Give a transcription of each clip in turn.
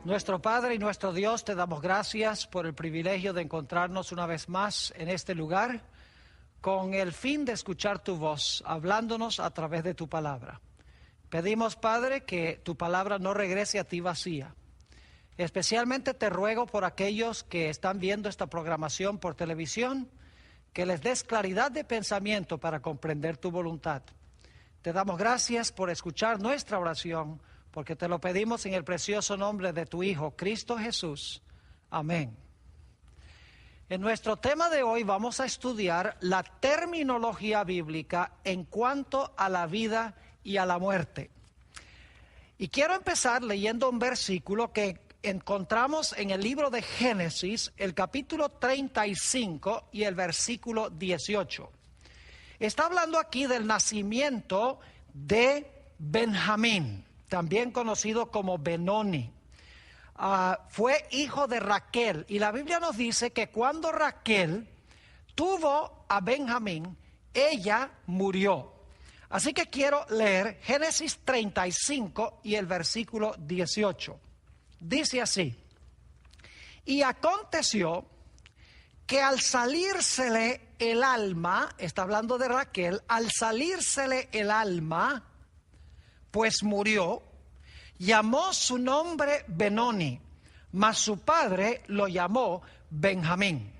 Nuestro Padre y nuestro Dios, te damos gracias por el privilegio de encontrarnos una vez más en este lugar con el fin de escuchar tu voz, hablándonos a través de tu palabra. Pedimos, Padre, que tu palabra no regrese a ti vacía. Especialmente te ruego por aquellos que están viendo esta programación por televisión, que les des claridad de pensamiento para comprender tu voluntad. Te damos gracias por escuchar nuestra oración, porque te lo pedimos en el precioso nombre de tu Hijo, Cristo Jesús. Amén. En nuestro tema de hoy vamos a estudiar la terminología bíblica en cuanto a la vida y a la muerte. Y quiero empezar leyendo un versículo que encontramos en el libro de Génesis, el capítulo 35 y el versículo 18. Está hablando aquí del nacimiento de Benjamín, también conocido como Benoni. Fue hijo de Raquel, y la Biblia nos dice que cuando Raquel tuvo a Benjamín, ella murió. Así que quiero leer Génesis 35 y el versículo 18. Dice así: y aconteció que al salírsele el alma, está hablando de Raquel, al salírsele el alma, pues murió, llamó su nombre Benoni, mas su padre lo llamó Benjamín.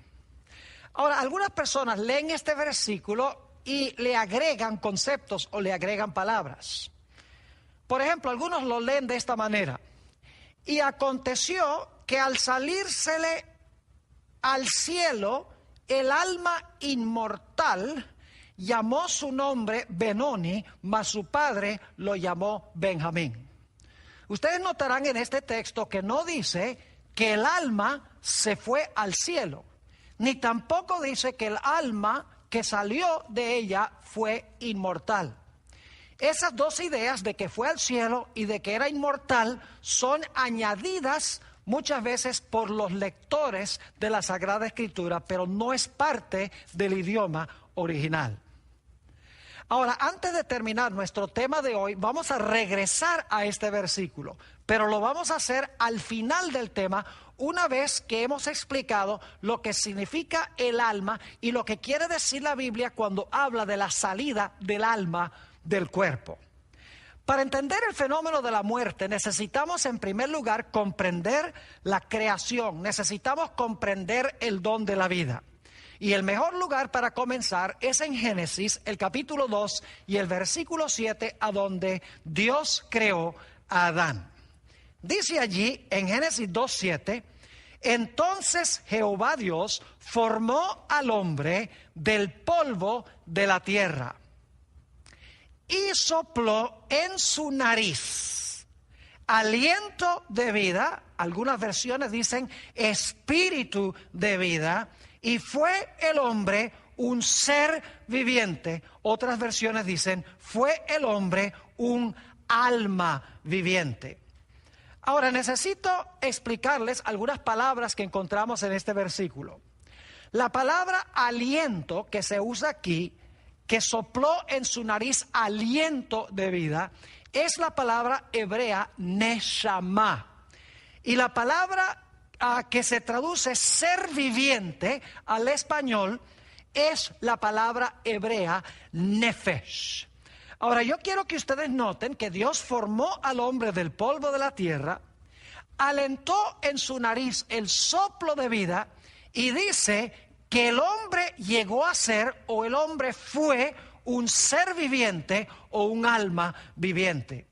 Ahora, algunas personas leen este versículo y le agregan conceptos o le agregan palabras. Por ejemplo, algunos lo leen de esta manera: y aconteció que al salírsele al cielo el alma inmortal, llamó su nombre Benoni, mas su padre lo llamó Benjamín. Ustedes notarán en este texto que no dice que el alma se fue al cielo, ni tampoco dice que el alma que salió de ella fue inmortal. Esas dos ideas de que fue al cielo y de que era inmortal son añadidas muchas veces por los lectores de la Sagrada Escritura, pero no es parte del idioma original. Ahora, antes de terminar nuestro tema de hoy, vamos a regresar a este versículo, pero lo vamos a hacer al final del tema, una vez que hemos explicado lo que significa el alma y lo que quiere decir la Biblia cuando habla de la salida del alma del cuerpo. Para entender el fenómeno de la muerte, necesitamos en primer lugar comprender la creación, necesitamos comprender el don de la vida. Y el mejor lugar para comenzar es en Génesis, el capítulo 2 y el versículo 7, a donde Dios creó a Adán. Dice allí en Génesis 2:7, entonces Jehová Dios formó al hombre del polvo de la tierra y sopló en su nariz aliento de vida, algunas versiones dicen espíritu de vida, y fue el hombre un ser viviente. Otras versiones dicen, fue el hombre un alma viviente. Ahora necesito explicarles algunas palabras que encontramos en este versículo. La palabra aliento que se usa aquí, que sopló en su nariz aliento de vida, es la palabra hebrea neshama. Y la palabra que se traduce ser viviente al español es la palabra hebrea nefesh. Ahora yo quiero que ustedes noten que Dios formó al hombre del polvo de la tierra, alentó en su nariz el soplo de vida y dice que el hombre llegó a ser, o el hombre fue, un ser viviente o un alma viviente.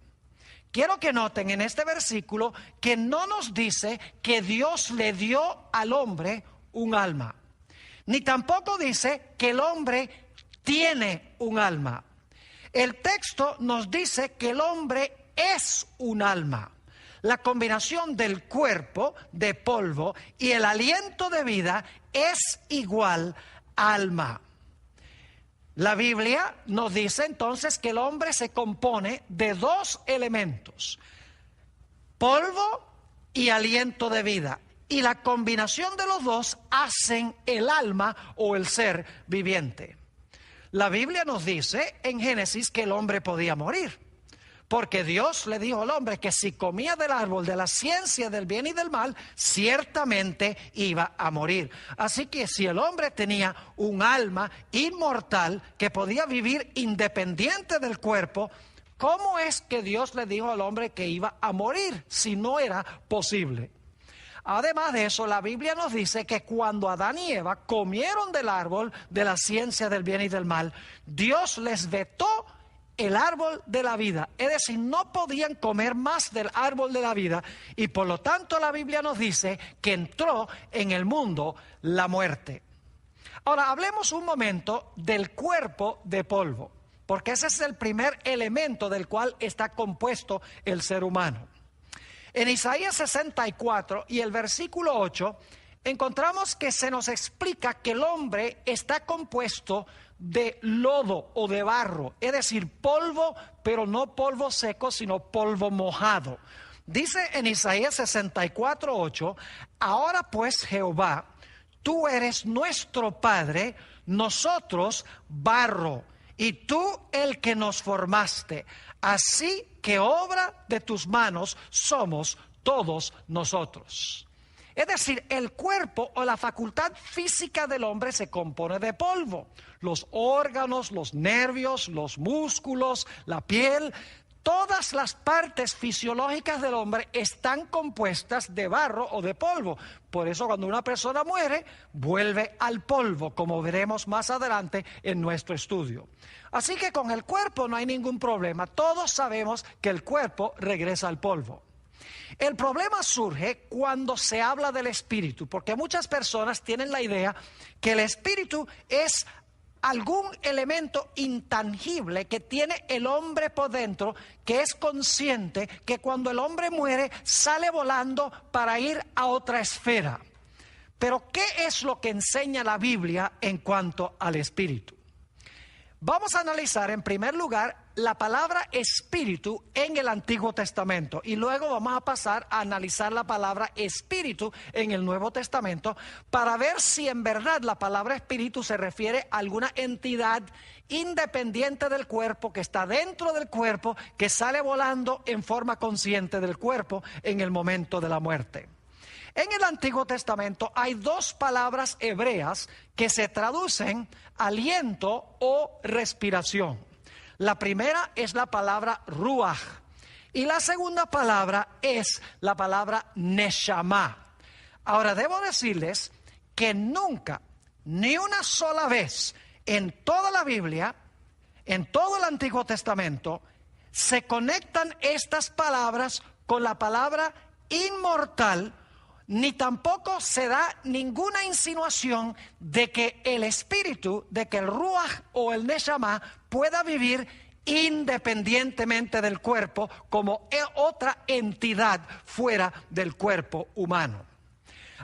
Quiero que noten en este versículo que no nos dice que Dios le dio al hombre un alma, ni tampoco dice que el hombre tiene un alma. El texto nos dice que el hombre es un alma. La combinación del cuerpo de polvo y el aliento de vida es igual a alma. La Biblia nos dice entonces que el hombre se compone de dos elementos: polvo y aliento de vida. Y la combinación de los dos hacen el alma o el ser viviente. La Biblia nos dice en Génesis que el hombre podía morir. Porque Dios le dijo al hombre que si comía del árbol de la ciencia del bien y del mal, ciertamente iba a morir. Así que si el hombre tenía un alma inmortal que podía vivir independiente del cuerpo, ¿cómo es que Dios le dijo al hombre que iba a morir si no era posible? Además de eso, la Biblia nos dice que cuando Adán y Eva comieron del árbol de la ciencia del bien y del mal, Dios les vetó el árbol de la vida, es decir, no podían comer más del árbol de la vida, y por lo tanto la Biblia nos dice que entró en el mundo la muerte. Ahora hablemos un momento del cuerpo de polvo, porque ese es el primer elemento del cual está compuesto el ser humano. En Isaías 64 y el versículo 8 encontramos que se nos explica que el hombre está compuesto de lodo o de barro, es decir, polvo, pero no polvo seco, sino polvo mojado. Dice en Isaías 64, 8, ahora pues Jehová, tú eres nuestro Padre, nosotros barro, y tú el que nos formaste, así que obra de tus manos somos todos nosotros. Es decir, el cuerpo o la facultad física del hombre se compone de polvo. Los órganos, los nervios, los músculos, la piel, todas las partes fisiológicas del hombre están compuestas de barro o de polvo. Por eso cuando una persona muere, vuelve al polvo, como veremos más adelante en nuestro estudio. Así que con el cuerpo no hay ningún problema. Todos sabemos que el cuerpo regresa al polvo. El problema surge cuando se habla del espíritu, porque muchas personas tienen la idea que el espíritu es algún elemento intangible que tiene el hombre por dentro, que es consciente que cuando el hombre muere sale volando para ir a otra esfera. Pero ¿qué es lo que enseña la Biblia en cuanto al espíritu? Vamos a analizar en primer lugar la palabra espíritu en el Antiguo Testamento y luego vamos a pasar a analizar la palabra espíritu en el Nuevo Testamento para ver si en verdad la palabra espíritu se refiere a alguna entidad independiente del cuerpo, que está dentro del cuerpo, que sale volando en forma consciente del cuerpo en el momento de la muerte. En el Antiguo Testamento hay dos palabras hebreas que se traducen aliento o respiración. La primera es la palabra ruach y la segunda palabra es la palabra neshama. Ahora debo decirles que nunca, ni una sola vez en toda la Biblia, en todo el Antiguo Testamento, se conectan estas palabras con la palabra inmortal, ni tampoco se da ninguna insinuación de que el espíritu, de que el ruach o el neshama pueda vivir independientemente del cuerpo como otra entidad fuera del cuerpo humano.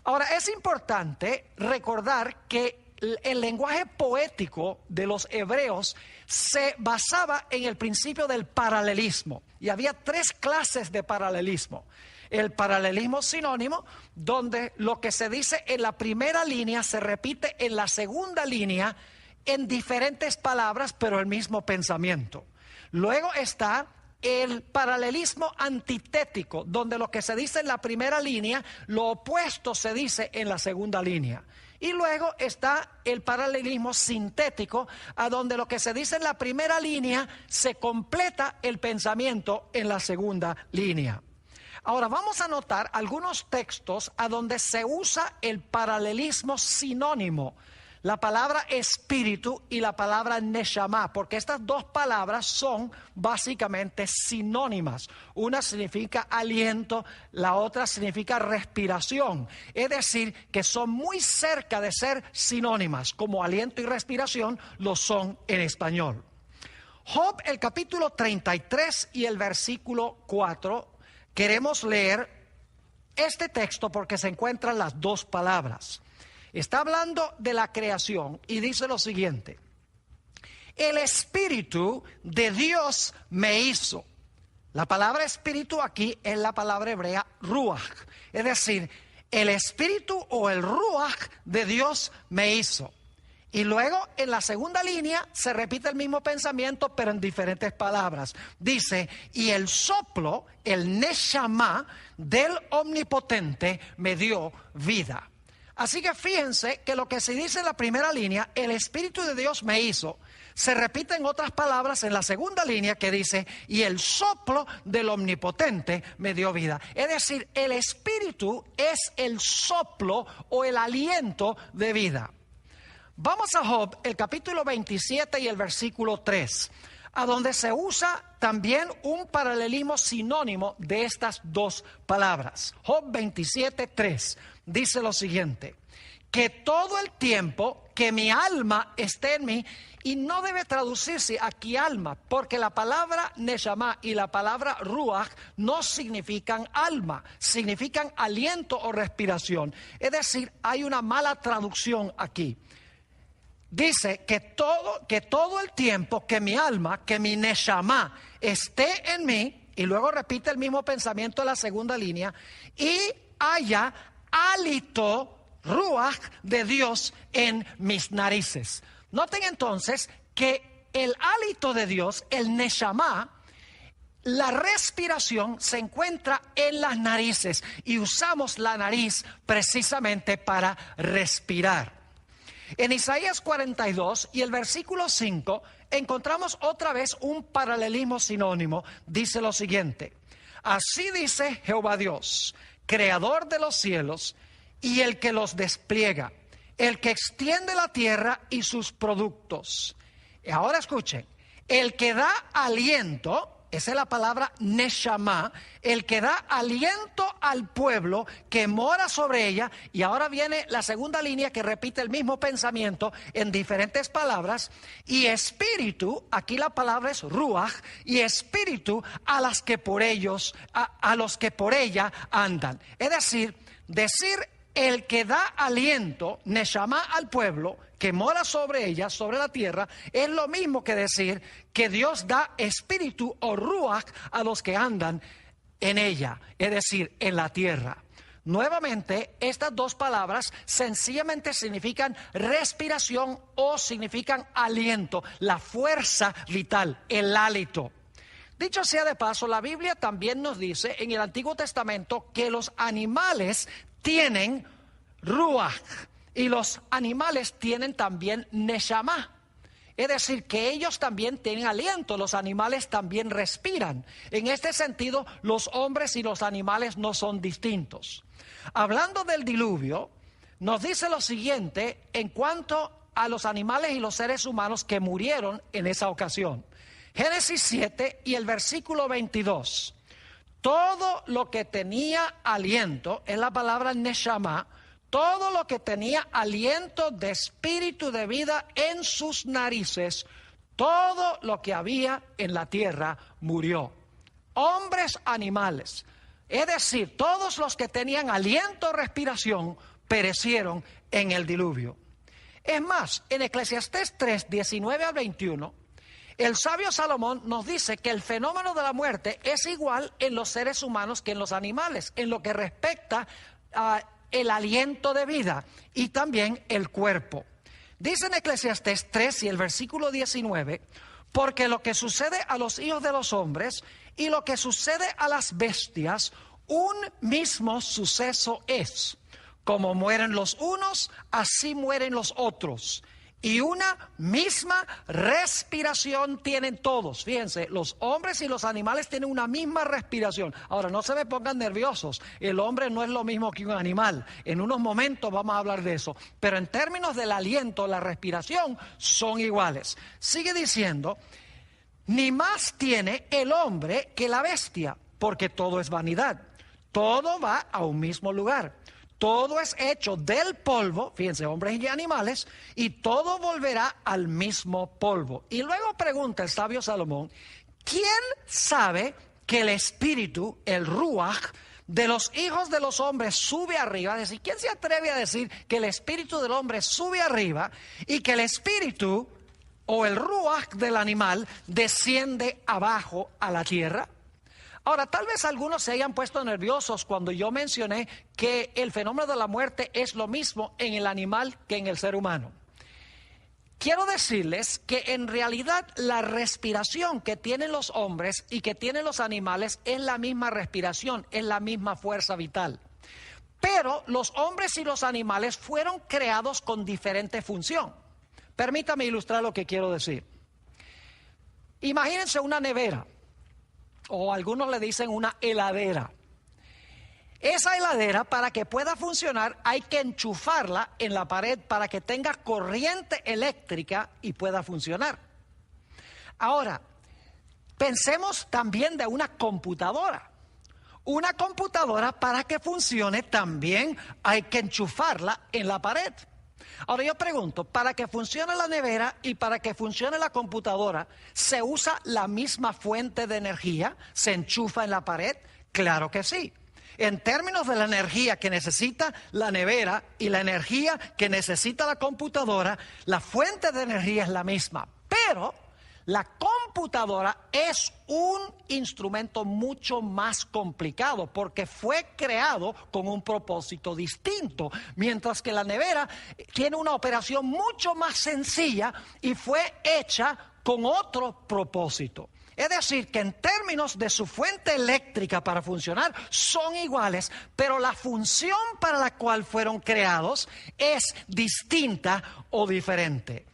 Ahora, es importante recordar que el lenguaje poético de los hebreos se basaba en el principio del paralelismo, y había tres clases de paralelismo. El paralelismo sinónimo, donde lo que se dice en la primera línea se repite en la segunda línea en diferentes palabras, pero el mismo pensamiento. Luego está el paralelismo antitético, donde lo que se dice en la primera línea, lo opuesto se dice en la segunda línea. Y luego está el paralelismo sintético, a donde lo que se dice en la primera línea se completa el pensamiento en la segunda línea. Ahora vamos a notar algunos textos a donde se usa el paralelismo sinónimo, la palabra espíritu y la palabra neshama, porque estas dos palabras son básicamente sinónimas. Una significa aliento, la otra significa respiración. Es decir, que son muy cerca de ser sinónimas, como aliento y respiración lo son en español. Job, el capítulo 33 y el versículo 4, queremos leer este texto porque se encuentran las dos palabras. Está hablando de la creación y dice lo siguiente: el espíritu de Dios me hizo. La palabra espíritu aquí es la palabra hebrea ruach, es decir, el espíritu o el ruach de Dios me hizo. Y luego en la segunda línea se repite el mismo pensamiento, pero en diferentes palabras. Dice, y el soplo, el neshama del Omnipotente me dio vida. Así que fíjense que lo que se dice en la primera línea, el Espíritu de Dios me hizo, se repite en otras palabras en la segunda línea que dice, y el soplo del Omnipotente me dio vida. Es decir, el Espíritu es el soplo o el aliento de vida. Vamos a Job, el capítulo 27 y el versículo 3, a donde se usa también un paralelismo sinónimo de estas dos palabras. Job 27, 3 dice lo siguiente, que todo el tiempo que mi alma esté en mí, y no debe traducirse aquí alma, porque la palabra neshama y la palabra ruach no significan alma, significan aliento o respiración. Es decir, hay una mala traducción aquí. Dice que todo el tiempo que mi alma, que mi neshama esté en mí, y luego repite el mismo pensamiento en la segunda línea, y haya hálito, ruach de Dios en mis narices. Noten entonces que el hálito de Dios, el neshama, la respiración se encuentra en las narices y usamos la nariz precisamente para respirar. En Isaías 42 y el versículo 5 encontramos otra vez un paralelismo sinónimo. Dice lo siguiente, así dice Jehová Dios, creador de los cielos y el que los despliega, el que extiende la tierra y sus productos. Y ahora escuchen, el que da aliento, esa es la palabra neshama, el que da aliento al pueblo que mora sobre ella. Y ahora viene la segunda línea que repite el mismo pensamiento en diferentes palabras. Y espíritu, aquí la palabra es ruach, y espíritu a los que por ella andan. Es decir el que da aliento, neshama al pueblo que mora sobre ella, sobre la tierra, es lo mismo que decir que Dios da espíritu o ruach a los que andan en ella, es decir, en la tierra. Nuevamente, estas dos palabras sencillamente significan respiración o significan aliento, la fuerza vital, el hálito. Dicho sea de paso, la Biblia también nos dice en el Antiguo Testamento que los animales tienen ruach y los animales tienen también neshama. Es decir, que ellos también tienen aliento, los animales también respiran. En este sentido, los hombres y los animales no son distintos. Hablando del diluvio, nos dice lo siguiente en cuanto a los animales y los seres humanos que murieron en esa ocasión. Génesis 7 y el versículo 22. Todo lo que tenía aliento, en la palabra neshama, todo lo que tenía aliento de espíritu de vida en sus narices, todo lo que había en la tierra murió. Hombres, animales, es decir, todos los que tenían aliento o respiración perecieron en el diluvio. Es más, en Eclesiastés 3, 19 al 21, el sabio Salomón nos dice que el fenómeno de la muerte es igual en los seres humanos que en los animales, en lo que respecta a el aliento de vida y también el cuerpo. Dice en Eclesiastés 3 y el versículo 19, porque lo que sucede a los hijos de los hombres y lo que sucede a las bestias, un mismo suceso es. Como mueren los unos, así mueren los otros. Y una misma respiración tienen todos. Fíjense, los hombres y los animales tienen una misma respiración. Ahora, no se me pongan nerviosos. El hombre no es lo mismo que un animal. En unos momentos vamos a hablar de eso. Pero en términos del aliento, la respiración son iguales. Sigue diciendo, ni más tiene el hombre que la bestia, porque todo es vanidad. Todo va a un mismo lugar. Todo es hecho del polvo, fíjense, hombres y animales, y todo volverá al mismo polvo. Y luego pregunta el sabio Salomón, ¿quién sabe que el espíritu, el ruach, de los hijos de los hombres sube arriba? Es decir, ¿quién se atreve a decir que el espíritu del hombre sube arriba y que el espíritu o el ruach del animal desciende abajo a la tierra? Ahora, tal vez algunos se hayan puesto nerviosos cuando yo mencioné que el fenómeno de la muerte es lo mismo en el animal que en el ser humano. quiero decirles que en realidad la respiración que tienen los hombres y que tienen los animales es la misma respiración, es la misma fuerza vital. Pero los hombres y los animales fueron creados con diferente función. Permítame ilustrar lo que quiero decir. Imagínense una nevera, o algunos le dicen una heladera. Esa heladera, para que pueda funcionar, hay que enchufarla en la pared para que tenga corriente eléctrica y pueda funcionar. Ahora, pensemos también de una computadora. Una computadora, para que funcione, también hay que enchufarla en la pared. Ahora yo pregunto, para que funcione la nevera y para que funcione la computadora, ¿se usa la misma fuente de energía? ¿Se enchufa en la pared? Claro que sí. En términos de la energía que necesita la nevera y la energía que necesita la computadora, la fuente de energía es la misma. Pero la computadora es un instrumento mucho más complicado porque fue creado con un propósito distinto, mientras que la nevera tiene una operación mucho más sencilla y fue hecha con otro propósito. Es decir, que en términos de su fuente eléctrica para funcionar son iguales, pero la función para la cual fueron creados es distinta o diferente.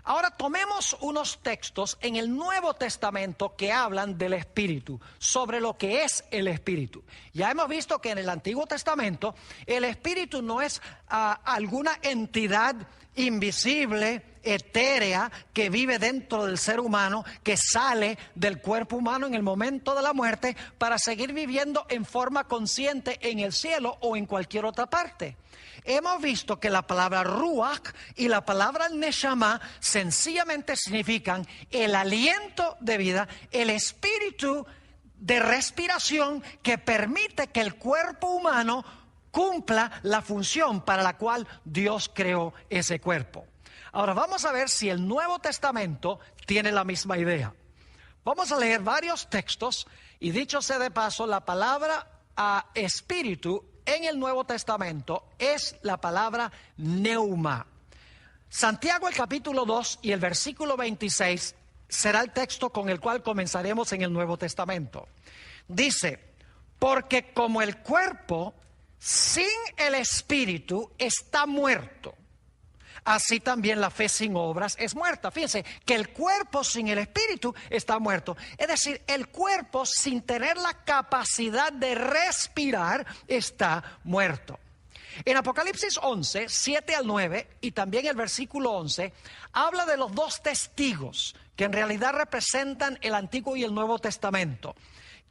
Ahora tomemos unos textos en el Nuevo Testamento que hablan del Espíritu, sobre lo que es el Espíritu. Ya hemos visto que en el Antiguo Testamento el Espíritu no es alguna entidad invisible, etérea, que vive dentro del ser humano, que sale del cuerpo humano en el momento de la muerte para seguir viviendo en forma consciente en el cielo o en cualquier otra parte. Hemos visto que la palabra ruach y la palabra neshama sencillamente significan el aliento de vida, el espíritu de respiración que permite que el cuerpo humano cumpla la función para la cual Dios creó ese cuerpo. Ahora vamos a ver si el Nuevo Testamento tiene la misma idea. Vamos a leer varios textos y dicho sea de paso, la palabra espíritu en el Nuevo Testamento es la palabra neuma. Santiago el capítulo 2 y el versículo 26 será el texto con el cual comenzaremos en el Nuevo Testamento. Dice, porque como el cuerpo sin el espíritu está muerto, así también la fe sin obras es muerta. Fíjense que el cuerpo sin el espíritu está muerto. Es decir, el cuerpo sin tener la capacidad de respirar está muerto. En Apocalipsis 11, 7 al 9 y también el versículo 11, habla de los dos testigos que en realidad representan el Antiguo y el Nuevo Testamento,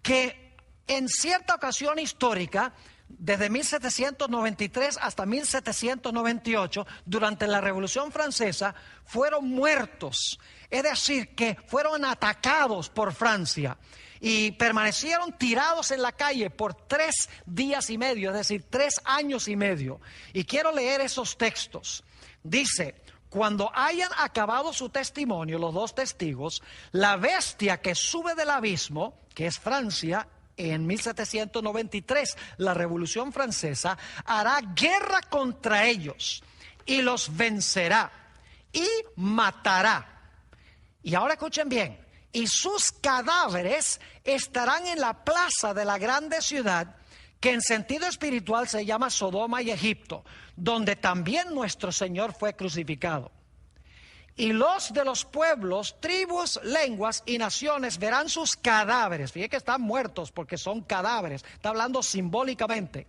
que en cierta ocasión histórica, desde 1793 hasta 1798, durante la Revolución Francesa, fueron muertos. Es decir, que fueron atacados por Francia y permanecieron tirados en la calle por 3 días y medio, es decir, 3 años y medio. Y quiero leer esos textos. Dice, cuando hayan acabado su testimonio, los dos testigos, la bestia que sube del abismo, que es Francia, en 1793, la Revolución Francesa, hará guerra contra ellos y los vencerá y matará. Y ahora escuchen bien, y sus cadáveres estarán en la plaza de la grande ciudad, que en sentido espiritual se llama Sodoma y Egipto, donde también nuestro Señor fue crucificado. Y los de los pueblos, tribus, lenguas y naciones verán sus cadáveres. Fíjense que están muertos porque son cadáveres. Está hablando simbólicamente.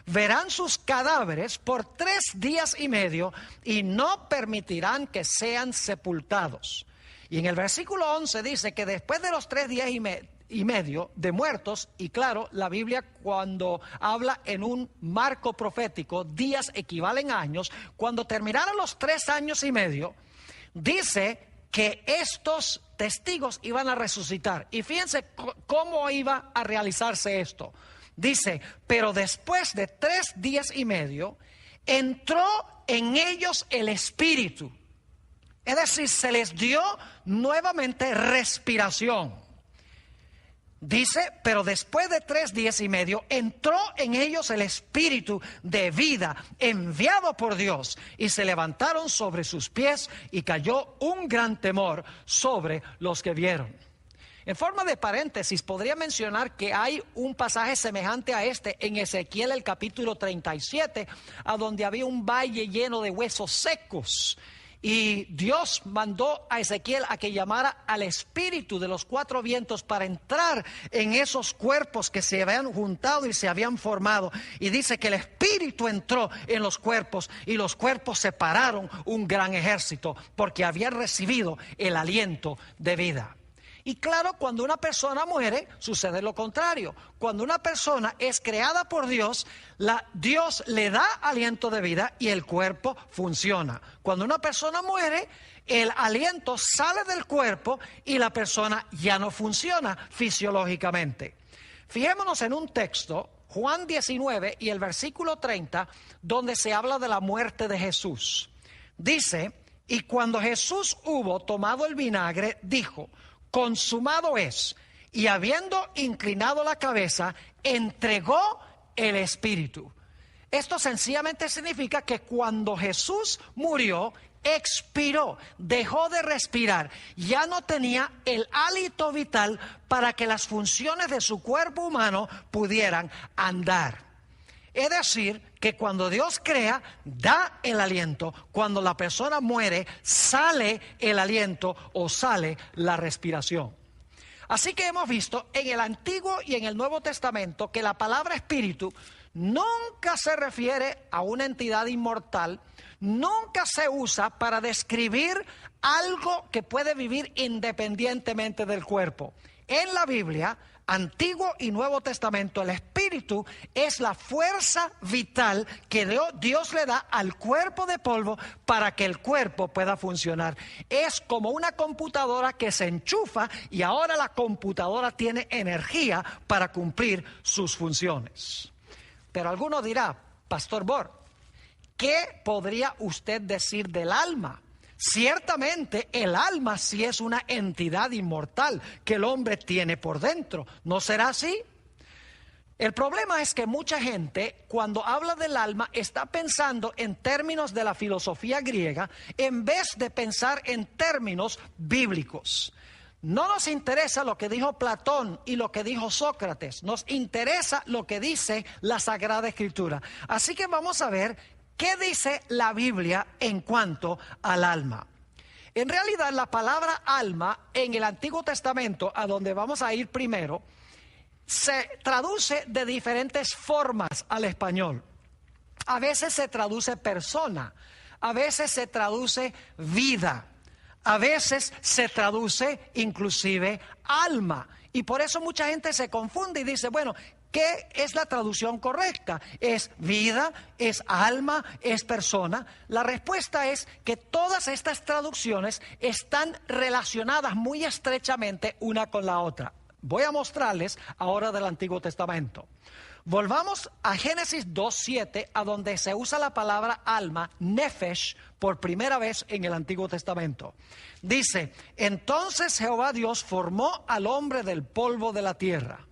Verán sus cadáveres por 3 días y medio y no permitirán que sean sepultados. Y en el versículo 11 dice que después de los 3 días y medio de muertos, y claro, la Biblia cuando habla en un marco profético, días equivalen a años, cuando terminaron los 3 años y medio, dice que estos testigos iban a resucitar. Y fíjense cómo iba a realizarse esto. Dice, pero después de 3 días y medio, entró en ellos el Espíritu. Es decir, se les dio nuevamente respiración. Dice, pero después de 3 días y medio entró en ellos el espíritu de vida enviado por Dios, y se levantaron sobre sus pies y cayó un gran temor sobre los que vieron. En forma de paréntesis, podría mencionar que hay un pasaje semejante a este en Ezequiel, el capítulo 37, a donde había un valle lleno de huesos secos. Y Dios mandó a Ezequiel a que llamara al espíritu de los 4 vientos para entrar en esos cuerpos que se habían juntado y se habían formado. Y dice que el espíritu entró en los cuerpos y los cuerpos separaron un gran ejército porque habían recibido el aliento de vida. Y claro, cuando una persona muere, sucede lo contrario. Cuando una persona es creada por Dios, Dios le da aliento de vida y el cuerpo funciona. Cuando una persona muere, el aliento sale del cuerpo y la persona ya no funciona fisiológicamente. Fijémonos en un texto, Juan 19 y el versículo 30, donde se habla de la muerte de Jesús. Dice, y cuando Jesús hubo tomado el vinagre, dijo, consumado es, y habiendo inclinado la cabeza, entregó el espíritu. Esto sencillamente significa que cuando Jesús murió, expiró, dejó de respirar, ya no tenía el hálito vital para que las funciones de su cuerpo humano pudieran andar. Es decir, que cuando Dios crea, da el aliento. Cuando la persona muere, sale el aliento o sale la respiración. Así que hemos visto en el Antiguo y en el Nuevo Testamento que la palabra espíritu nunca se refiere a una entidad inmortal, nunca se usa para describir algo que puede vivir independientemente del cuerpo. En la Biblia, Antiguo y Nuevo Testamento, el espíritu es la fuerza vital que Dios le da al cuerpo de polvo para que el cuerpo pueda funcionar. Es como una computadora que se enchufa y ahora la computadora tiene energía para cumplir sus funciones. Pero alguno dirá, Pastor Bor, ¿qué podría usted decir del alma? Ciertamente el alma sí es una entidad inmortal que el hombre tiene por dentro. ¿No será así? El problema es que mucha gente cuando habla del alma está pensando en términos de la filosofía griega en vez de pensar en términos bíblicos. No nos interesa lo que dijo Platón y lo que dijo Sócrates, nos interesa lo que dice la Sagrada Escritura. Así que vamos a ver ¿qué dice la Biblia en cuanto al alma? En realidad, la palabra alma en el Antiguo Testamento, a donde vamos a ir primero, se traduce de diferentes formas al español. A veces se traduce persona, a veces se traduce vida, a veces se traduce inclusive alma. Y por eso mucha gente se confunde y dice, bueno, ¿qué es la traducción correcta? ¿Es vida? ¿Es alma? ¿Es persona? La respuesta es que todas estas traducciones están relacionadas muy estrechamente una con la otra. Voy a mostrarles ahora del Antiguo Testamento. Volvamos a Génesis 2:7, a donde se usa la palabra alma, nefesh, por primera vez en el Antiguo Testamento. Dice, entonces Jehová Dios formó al hombre del polvo de la tierra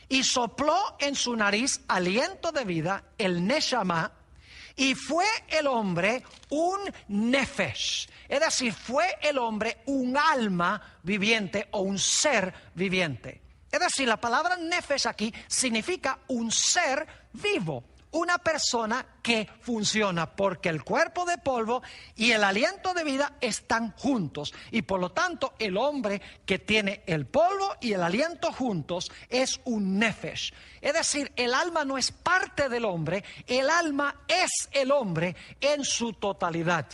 y sopló en su nariz aliento de vida, el neshama, y fue el hombre un nefesh. Es decir, fue el hombre un alma viviente o un ser viviente. Es decir, la palabra nefesh aquí significa un ser vivo, una persona que funciona, porque el cuerpo de polvo y el aliento de vida están juntos, y por lo tanto el hombre que tiene el polvo y el aliento juntos es un nefesh. Es decir, el alma no es parte del hombre, el alma es el hombre en su totalidad.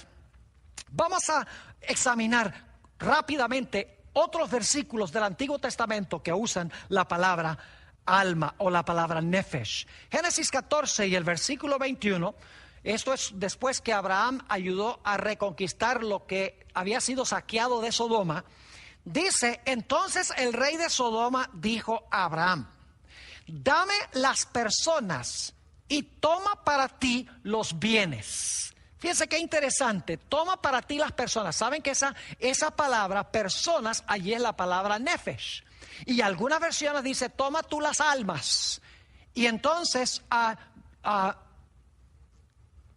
Vamos a examinar rápidamente otros versículos del Antiguo Testamento que usan la palabra alma o la palabra nefesh. Génesis 14 y el versículo 21, esto es después que Abraham ayudó a reconquistar lo que había sido saqueado de Sodoma. Dice, entonces el rey de Sodoma dijo a Abraham, dame las personas y toma para ti los bienes. Fíjense qué interesante, toma para ti las personas. Saben que esa palabra personas allí es la palabra nefesh. Y algunas versiones dice, toma tú las almas. Y entonces,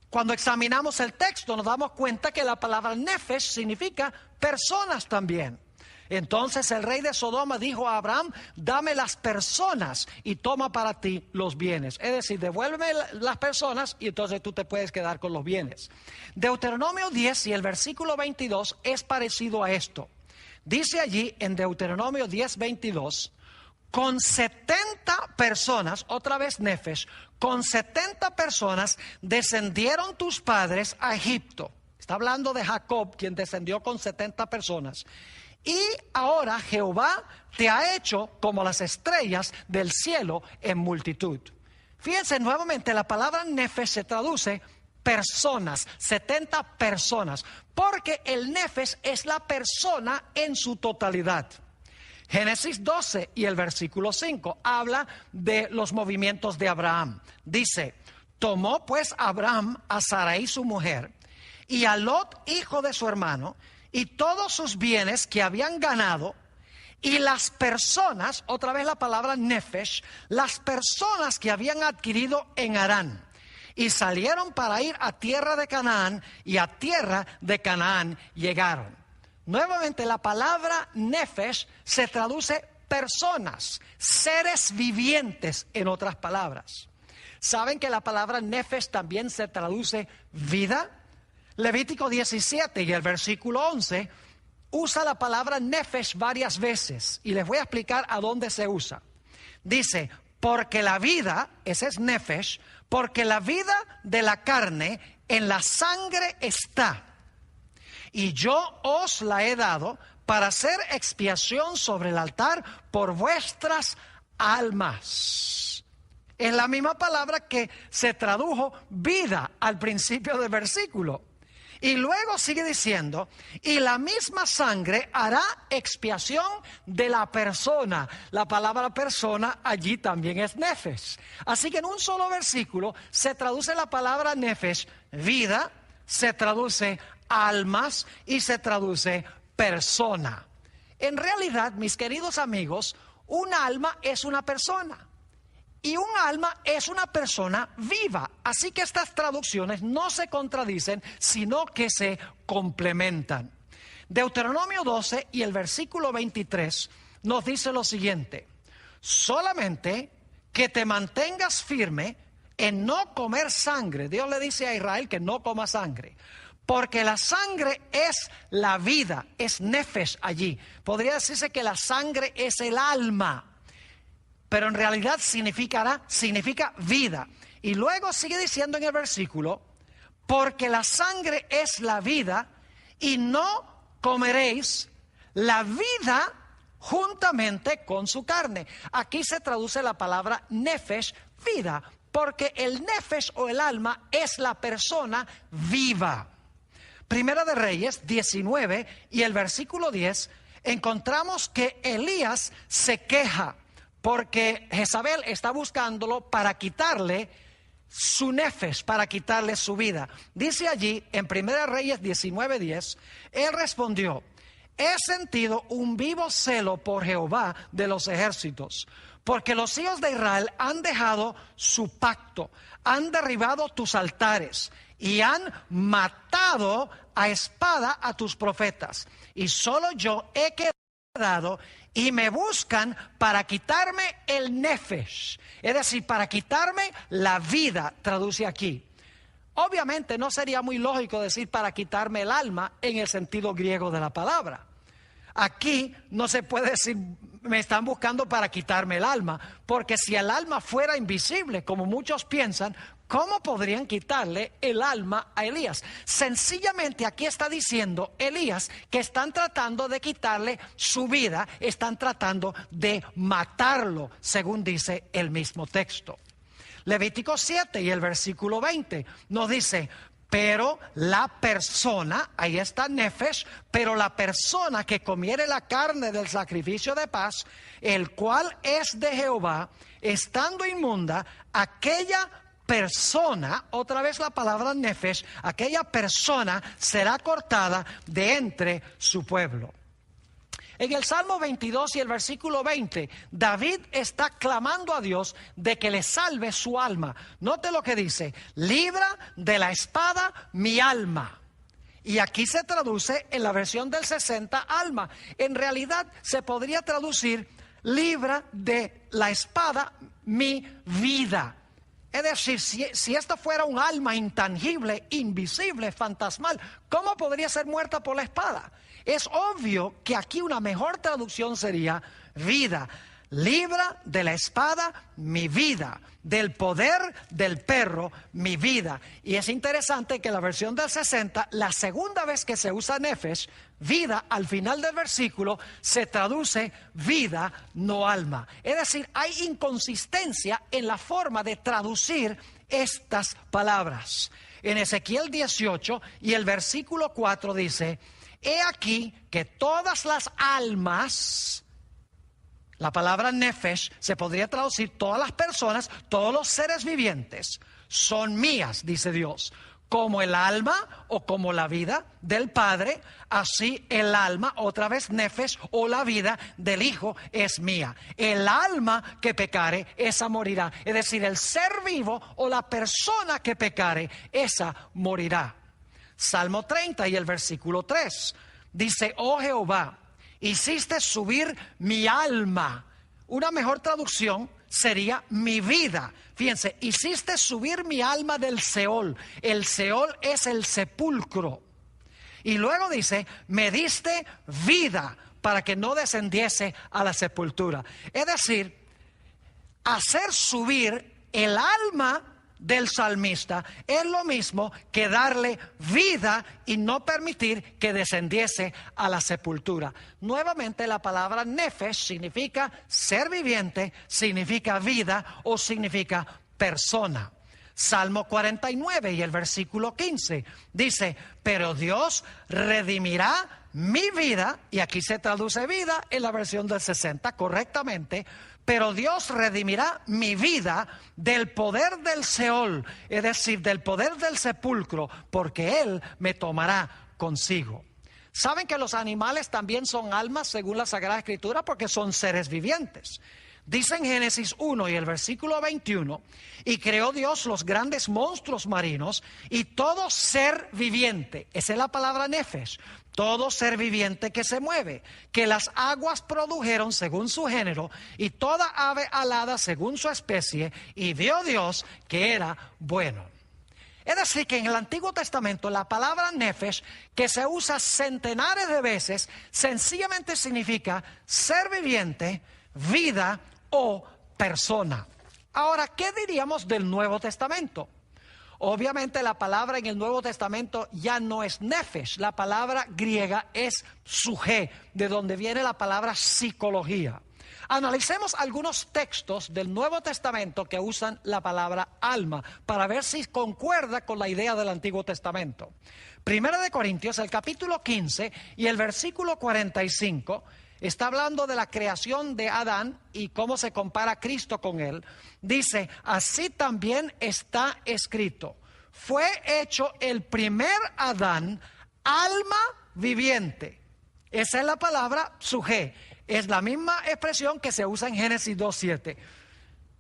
cuando examinamos el texto, nos damos cuenta que la palabra nefesh significa personas también. Entonces el rey de Sodoma dijo a Abraham, dame las personas y toma para ti los bienes. Es decir, devuélveme las personas y entonces tú te puedes quedar con los bienes. Deuteronomio 10 y el versículo 22 es parecido a esto. Dice allí en Deuteronomio 10, 22, con 70 personas, otra vez nefesh, con 70 personas descendieron tus padres a Egipto. Está hablando de Jacob, quien descendió con 70 personas. Y ahora Jehová te ha hecho como las estrellas del cielo en multitud. Fíjense nuevamente, la palabra nefesh se traduce personas, 70 personas, porque el nefesh es la persona en su totalidad. Génesis 12 y el versículo 5 habla de los movimientos de Abraham. Dice, tomó pues Abraham a Sarai su mujer y a Lot hijo de su hermano y todos sus bienes que habían ganado y las personas, otra vez la palabra nefesh, las personas que habían adquirido en Harán. Y salieron para ir a tierra de Canaán y a tierra de Canaán llegaron. Nuevamente la palabra nefesh se traduce personas, seres vivientes en otras palabras. ¿Saben que la palabra nefesh también se traduce vida? Levítico 17 y el versículo 11 usa la palabra nefesh varias veces y les voy a explicar a dónde se usa. Dice, porque la vida, ese es nefesh, porque la vida de la carne en la sangre está. Y yo os la he dado para hacer expiación sobre el altar por vuestras almas. Es la misma palabra que se tradujo vida al principio del versículo. Y luego sigue diciendo, y la misma sangre hará expiación de la persona. La palabra persona allí también es nefesh. Así que en un solo versículo se traduce la palabra nefesh, vida, se traduce almas y se traduce persona. En realidad, mis queridos amigos, un alma es una persona. Y un alma es una persona viva. Así que estas traducciones no se contradicen, sino que se complementan. Deuteronomio 12 y el versículo 23 nos dice lo siguiente. Solamente que te mantengas firme en no comer sangre. Dios le dice a Israel que no coma sangre. Porque la sangre es la vida, es nefesh allí. Podría decirse que la sangre es el alma. Pero en realidad significa vida. Y luego sigue diciendo en el versículo, porque la sangre es la vida y no comeréis la vida juntamente con su carne. Aquí se traduce la palabra nefesh, vida, porque el nefesh o el alma es la persona viva. Primera de Reyes 19 y el versículo 10 encontramos que Elías se queja porque Jezabel está buscándolo para quitarle su nefesh, para quitarle su vida. Dice allí en Primera Reyes 19:10, él respondió, he sentido un vivo celo por Jehová de los ejércitos, porque los hijos de Israel han dejado su pacto, han derribado tus altares y han matado a espada a tus profetas. Y solo yo he quedado y me buscan para quitarme el nefesh, es decir, para quitarme la vida, traduce aquí. Obviamente no sería muy lógico decir para quitarme el alma en el sentido griego de la palabra. Aquí no se puede decir me están buscando para quitarme el alma, porque si el alma fuera invisible, como muchos piensan, ¿cómo podrían quitarle el alma a Elías? Sencillamente aquí está diciendo Elías que están tratando de quitarle su vida, están tratando de matarlo, según dice el mismo texto. Levítico 7 y el versículo 20 nos dice, pero la persona, ahí está nefesh, pero la persona que comiere la carne del sacrificio de paz, el cual es de Jehová, estando inmunda, aquella persona, otra vez la palabra nefesh, aquella persona será cortada de entre su pueblo. En el Salmo 22 y el versículo 20, David está clamando a Dios de que le salve su alma. Note lo que dice: libra de la espada mi alma. Y aquí se traduce en la versión del 60 alma. En realidad se podría traducir: libra de la espada mi vida. Es decir, si esto fuera un alma intangible, invisible, fantasmal, ¿cómo podría ser muerta por la espada? Es obvio que aquí una mejor traducción sería: vida. Libra de la espada mi vida, del poder del perro mi vida. Y es interesante que la versión del 60, la segunda vez que se usa nefesh, vida, al final del versículo se traduce vida, no alma. Es decir, hay inconsistencia en la forma de traducir estas palabras. En Ezequiel 18 y el versículo 4 dice: he aquí que todas las almas... La palabra nefesh se podría traducir todas las personas, todos los seres vivientes son mías, dice Dios. Como el alma o como la vida del Padre, así el alma, otra vez nefesh, o la vida del Hijo es mía. El alma que pecare, esa morirá. Es decir, el ser vivo o la persona que pecare, esa morirá. Salmo 30 y el versículo 3 dice: oh Jehová, hiciste subir mi alma. Una mejor traducción sería mi vida. Fíjense, hiciste subir mi alma del Seol. El Seol es el sepulcro. Y luego dice: me diste vida para que no descendiese a la sepultura. Es decir, hacer subir el alma del salmista es lo mismo que darle vida y no permitir que descendiese a la sepultura. Nuevamente, la palabra nefesh significa ser viviente, significa vida o significa persona. Salmo 49 y el versículo 15 dice: pero Dios redimirá mi vida, y aquí se traduce vida en la versión del 60 correctamente. Pero Dios redimirá mi vida del poder del Seol, es decir, del poder del sepulcro, porque Él me tomará consigo. ¿Saben que los animales también son almas según la Sagrada Escritura? Porque son seres vivientes. Dice en Génesis 1 y el versículo 21: y creó Dios los grandes monstruos marinos y todo ser viviente. Esa es la palabra nefesh. Todo ser viviente que se mueve, que las aguas produjeron según su género, y toda ave alada según su especie, y vio Dios que era bueno. Es decir, que en el Antiguo Testamento la palabra nefesh, que se usa centenares de veces, sencillamente significa ser viviente, vida o persona. Ahora, ¿qué diríamos del Nuevo Testamento? Obviamente la palabra en el Nuevo Testamento ya no es nefesh. La palabra griega es psuché, de donde viene la palabra psicología. Analicemos algunos textos del Nuevo Testamento que usan la palabra alma para ver si concuerda con la idea del Antiguo Testamento. Primera de Corintios, el capítulo 15 y el versículo 45, está hablando de la creación de Adán y cómo se compara Cristo con él. Dice: así también está escrito: fue hecho el primer Adán alma viviente. Esa es la palabra psuché. Es la misma expresión que se usa en Génesis 2:7.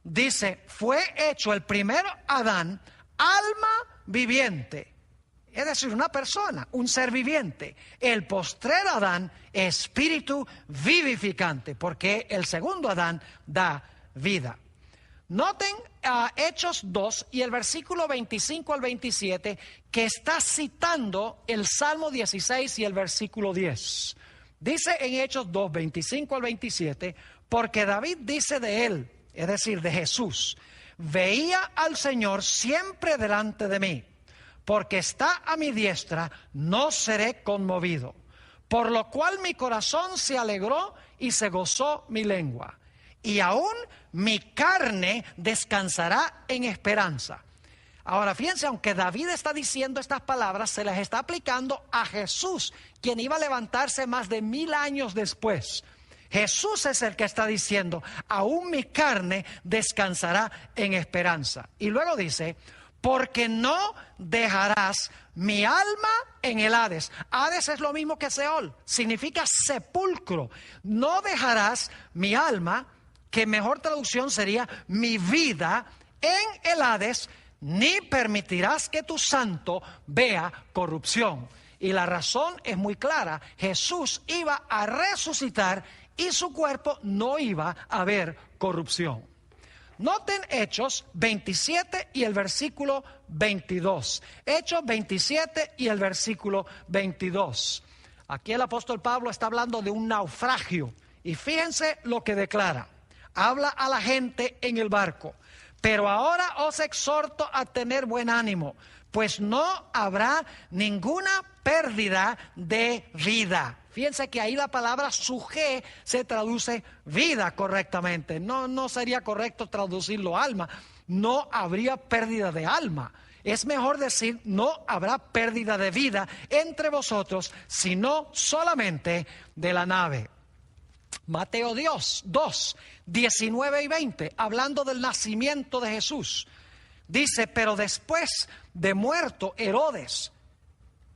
Dice: fue hecho el primer Adán alma viviente. Es decir, una persona, un ser viviente. El postrer Adán, espíritu vivificante, porque el segundo Adán da vida. Noten Hechos 2 y el versículo 25 al 27, que está citando el Salmo 16 y el versículo 10. Dice en Hechos 2, 25 al 27, porque David dice de él, es decir, de Jesús: veía al Señor siempre delante de mí. Porque está a mi diestra, no seré conmovido. Por lo cual mi corazón se alegró y se gozó mi lengua. Y aún mi carne descansará en esperanza. Ahora fíjense, aunque David está diciendo estas palabras, se las está aplicando a Jesús, quien iba a levantarse más de 1000 años después. Jesús es el que está diciendo: aún mi carne descansará en esperanza. Y luego dice: porque no dejarás mi alma en el Hades. Hades es lo mismo que Seol, significa sepulcro. No dejarás mi alma, que mejor traducción sería mi vida, en el Hades, ni permitirás que tu santo vea corrupción. Y la razón es muy clara: Jesús iba a resucitar y su cuerpo no iba a ver corrupción. Noten Hechos 27 y el versículo 22. Hechos 27 y el versículo 22. Aquí el apóstol Pablo está hablando de un naufragio. Y fíjense lo que declara. Habla a la gente en el barco. Pero ahora os exhorto a tener buen ánimo, pues no habrá ninguna pérdida de vida. Fíjense que ahí la palabra suje se traduce vida correctamente. No sería correcto traducirlo alma. No habría pérdida de alma. Es mejor decir no habrá pérdida de vida entre vosotros, sino solamente de la nave. Mateo 2, 19 y 20, hablando del nacimiento de Jesús. Dice, pero después de muerto Herodes,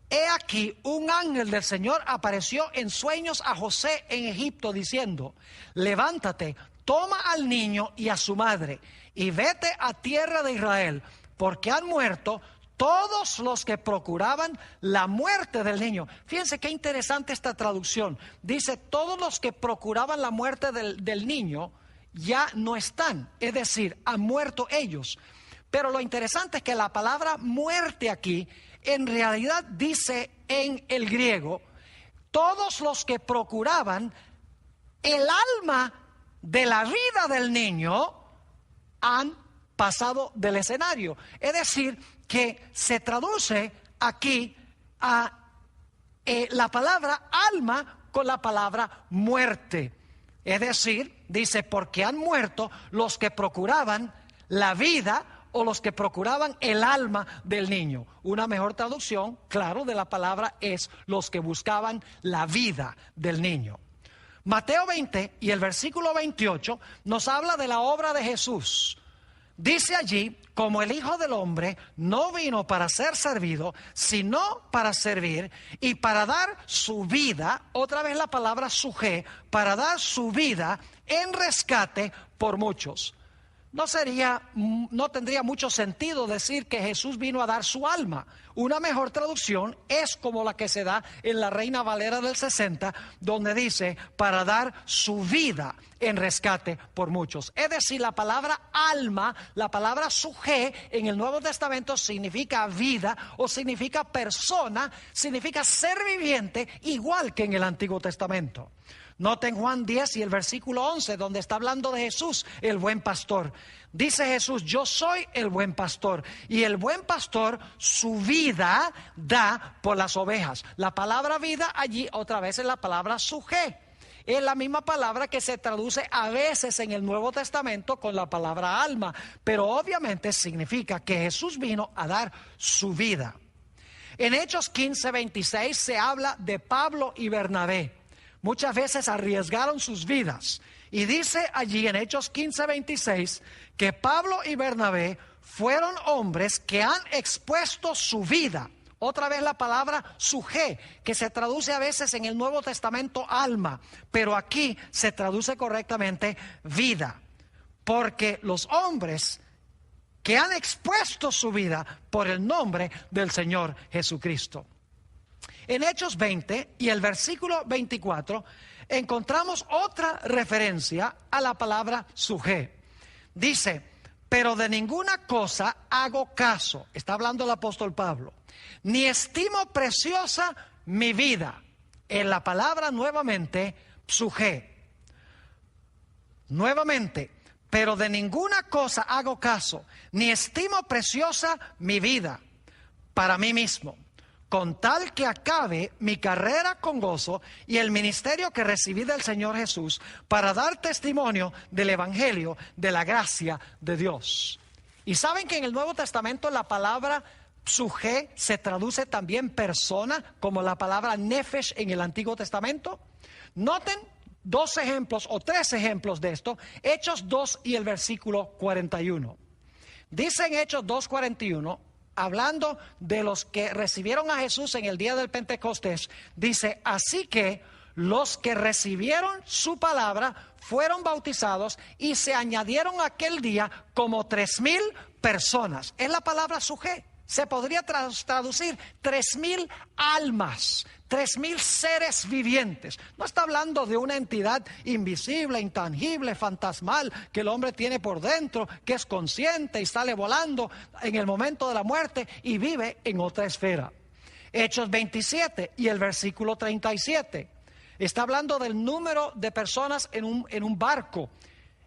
he aquí un ángel del Señor apareció en sueños a José en Egipto diciendo, levántate, toma al niño y a su madre y vete a tierra de Israel, porque han muerto todos los que procuraban la muerte del niño. Fíjense qué interesante esta traducción. Dice, todos los que procuraban la muerte del niño ya no están, es decir, han muerto ellos. Pero lo interesante es que la palabra muerte aquí en realidad dice en el griego, todos los que procuraban el alma de la vida del niño han pasado del escenario. Es decir, que se traduce aquí a la palabra alma con la palabra muerte. Es decir, dice, porque han muerto los que procuraban la vida o los que procuraban el alma del niño. Una mejor traducción, claro, de la palabra es los que buscaban la vida del niño. Mateo 20 y el versículo 28 nos habla de la obra de Jesús. Dice allí, como el Hijo del Hombre no vino para ser servido, sino para servir y para dar su vida, otra vez la palabra suje, para dar su vida en rescate por muchos. No tendría mucho sentido decir que Jesús vino a dar su alma. Una mejor traducción es como la que se da en la Reina Valera del 60, donde dice para dar su vida en rescate por muchos. Es decir, la palabra alma, la palabra suje en el Nuevo Testamento significa vida o significa persona, significa ser viviente, igual que en el Antiguo Testamento. Noten Juan 10 y el versículo 11, donde está hablando de Jesús, el buen pastor. Dice Jesús, yo soy el buen pastor, y el buen pastor su vida da por las ovejas. La palabra vida allí otra vez es la palabra suje. Es la misma palabra que se traduce a veces en el Nuevo Testamento con la palabra alma, pero obviamente significa que Jesús vino a dar su vida. En Hechos 15, 26 se habla de Pablo y Bernabé. Muchas veces arriesgaron sus vidas. Y dice allí en Hechos 15, 26 que Pablo y Bernabé fueron hombres que han expuesto su vida. Otra vez la palabra suje, que se traduce a veces en el Nuevo Testamento alma, pero aquí se traduce correctamente vida. Porque los hombres que han expuesto su vida por el nombre del Señor Jesucristo. En Hechos 20 y el versículo 24 encontramos otra referencia a la palabra suje. Dice, pero de ninguna cosa hago caso, está hablando el apóstol Pablo, ni estimo preciosa mi vida. En la palabra nuevamente suje. Nuevamente, pero de ninguna cosa hago caso, ni estimo preciosa mi vida para mí mismo, con tal que acabe mi carrera con gozo y el ministerio que recibí del Señor Jesús para dar testimonio del Evangelio de la gracia de Dios. Y saben que en el Nuevo Testamento la palabra suje se traduce también persona, como la palabra nefesh en el Antiguo Testamento. Noten dos ejemplos o tres ejemplos de esto. Hechos 2 y el versículo 41. Dice en Hechos 2:41, hablando de los que recibieron a Jesús en el día del Pentecostés, dice: así que los que recibieron su palabra fueron bautizados y se añadieron aquel día como 3,000 personas. Es la palabra sujé. Se podría traducir 3,000 almas, 3,000 seres vivientes. No está hablando de una entidad invisible, intangible, fantasmal, que el hombre tiene por dentro, que es consciente y sale volando en el momento de la muerte y vive en otra esfera. Hechos 27 y el versículo 37. Está hablando del número de personas en un barco.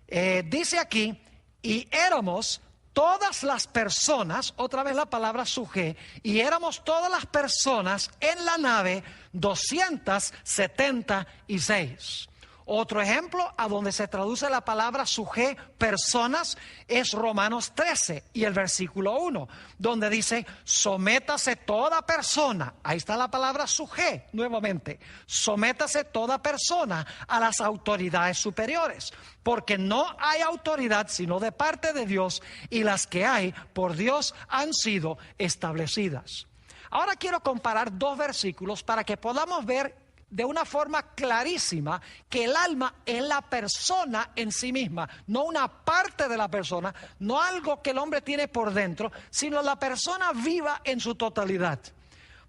Dice aquí: y éramos todas las personas, otra vez la palabra sujé, y éramos todas las personas en la nave 276. Otro ejemplo a donde se traduce la palabra sujé, personas, es Romanos 13 y el versículo 1, donde dice: sométase toda persona, ahí está la palabra sujé nuevamente, sométase toda persona a las autoridades superiores, porque no hay autoridad sino de parte de Dios, y las que hay por Dios han sido establecidas. Ahora quiero comparar dos versículos para que podamos ver de una forma clarísima que el alma es la persona en sí misma, no una parte de la persona, no algo que el hombre tiene por dentro, sino la persona viva en su totalidad.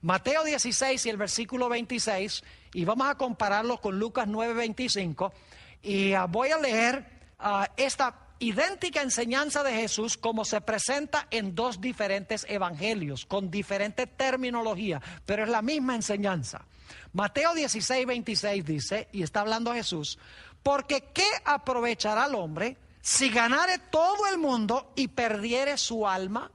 Mateo 16 y el versículo 26, y vamos a compararlo con Lucas 9:25, y voy a leer esta idéntica enseñanza de Jesús como se presenta en dos diferentes evangelios, con diferente terminología, pero es la misma enseñanza. Mateo 16:26 dice, y está hablando Jesús: porque ¿qué aprovechará el hombre si ganare todo el mundo y perdiere su alma?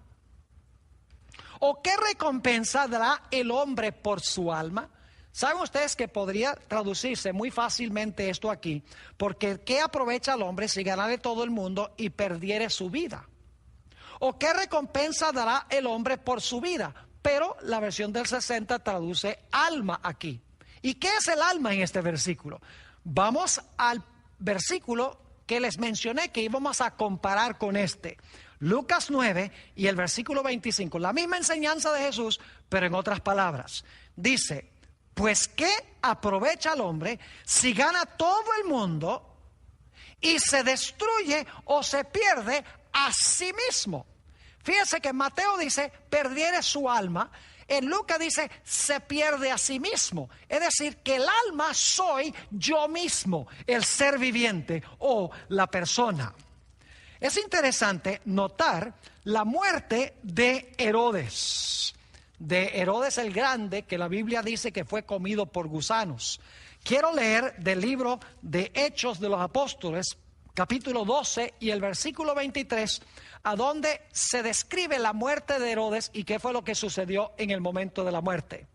¿O qué recompensa dará el hombre por su alma? ¿Saben ustedes que podría traducirse muy fácilmente esto aquí? Porque ¿qué aprovecha el hombre si ganare todo el mundo y perdiere su vida? ¿O qué recompensa dará el hombre por su vida? Pero la versión del 60 traduce alma aquí. ¿Y qué es el alma en este versículo? Vamos al versículo que les mencioné que íbamos a comparar con este. Lucas 9 y el versículo 25. La misma enseñanza de Jesús, pero en otras palabras. Dice: pues ¿qué aprovecha el hombre si gana todo el mundo y se destruye o se pierde a sí mismo? Fíjense que Mateo dice perdiere su alma, en Lucas dice se pierde a sí mismo. Es decir, que el alma soy yo mismo, el ser viviente o la persona. Es interesante notar la muerte de Herodes el Grande, que la Biblia dice que fue comido por gusanos. Quiero leer del libro de Hechos de los Apóstoles, capítulo 12 y el versículo 23, a donde se describe la muerte de Herodes y qué fue lo que sucedió en el momento de la muerte.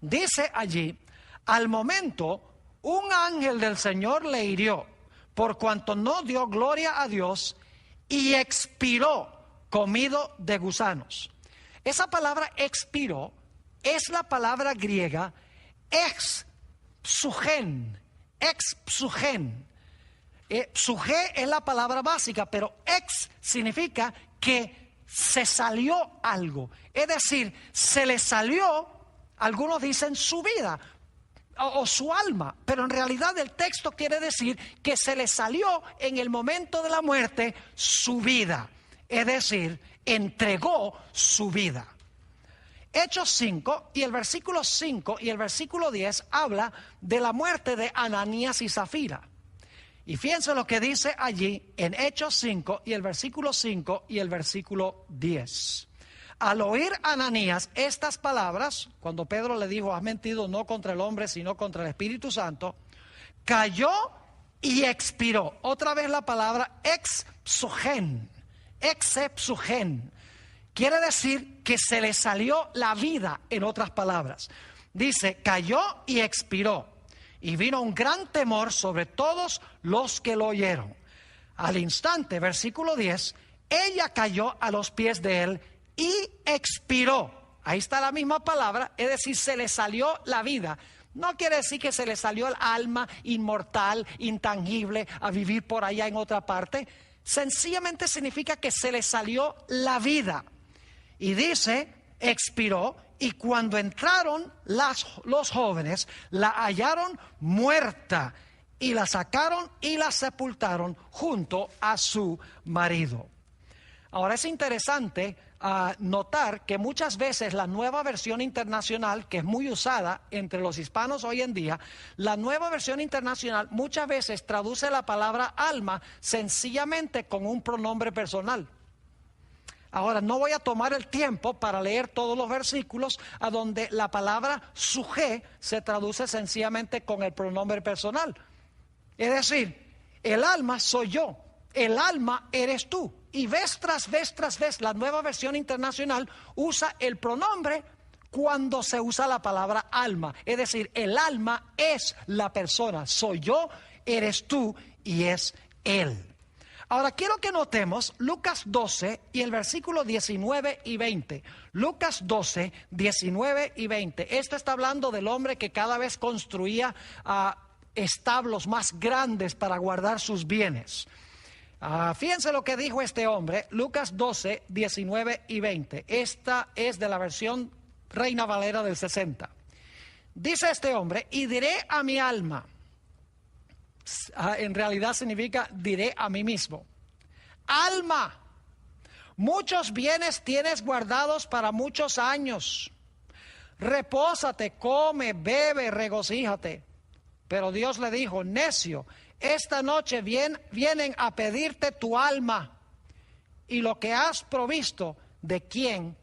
Dice allí: al momento un ángel del Señor le hirió, por cuanto no dio gloria a Dios, y expiró comido de gusanos. Esa palabra expiró es la palabra griega expsugen. Psugé es la palabra básica, pero ex significa que se salió algo. Es decir, se le salió, algunos dicen su vida o su alma, pero en realidad el texto quiere decir que se le salió en el momento de la muerte su vida. Es decir, entregó su vida. Hechos 5 y el versículo 5 y el versículo 10 habla de la muerte de Ananías y Zafira. Y fíjense lo que dice allí en Hechos 5 y el versículo 5 y el versículo 10. Al oír Ananías estas palabras, cuando Pedro le dijo: has mentido no contra el hombre sino contra el Espíritu Santo, cayó y expiró. Otra vez la palabra expsugen. Quiere decir que se le salió la vida, en otras palabras. Dice: cayó y expiró. Y vino un gran temor sobre todos los que lo oyeron. Al instante, versículo 10, ella cayó a los pies de él y expiró. Ahí está la misma palabra, es decir, se le salió la vida. No quiere decir que se le salió el alma inmortal, intangible, a vivir por allá en otra parte. sencillamente significa que se le salió la vida. Y dice, expiró, y cuando entraron los jóvenes, la hallaron muerta, y la sacaron y la sepultaron junto a su marido. Ahora es interesante notar que muchas veces la Nueva Versión Internacional, que es muy usada entre los hispanos hoy en día, la Nueva Versión Internacional muchas veces traduce la palabra alma sencillamente con un pronombre personal. Ahora, no voy a tomar el tiempo para leer todos los versículos a donde la palabra suje se traduce sencillamente con el pronombre personal. Es decir, el alma soy yo, el alma eres tú. Y vez tras vez, la Nueva Versión Internacional usa el pronombre cuando se usa la palabra alma. Es decir, el alma es la persona, soy yo, eres tú y es él. Ahora quiero que notemos Lucas 12 y el versículo 19 y 20. Lucas 12, 19 y 20. Esto está hablando del hombre que cada vez construía establos más grandes para guardar sus bienes. Fíjense lo que dijo este hombre, Lucas 12, 19 y 20. Esta es de la versión Reina Valera del 60. Dice este hombre, y diré a mi alma. En realidad significa diré a mí mismo. Alma, muchos bienes tienes guardados para muchos años. Repósate, come, bebe, regocíjate. Pero Dios le dijo, necio, esta noche vienen a pedirte tu alma, y lo que has provisto, ¿de quién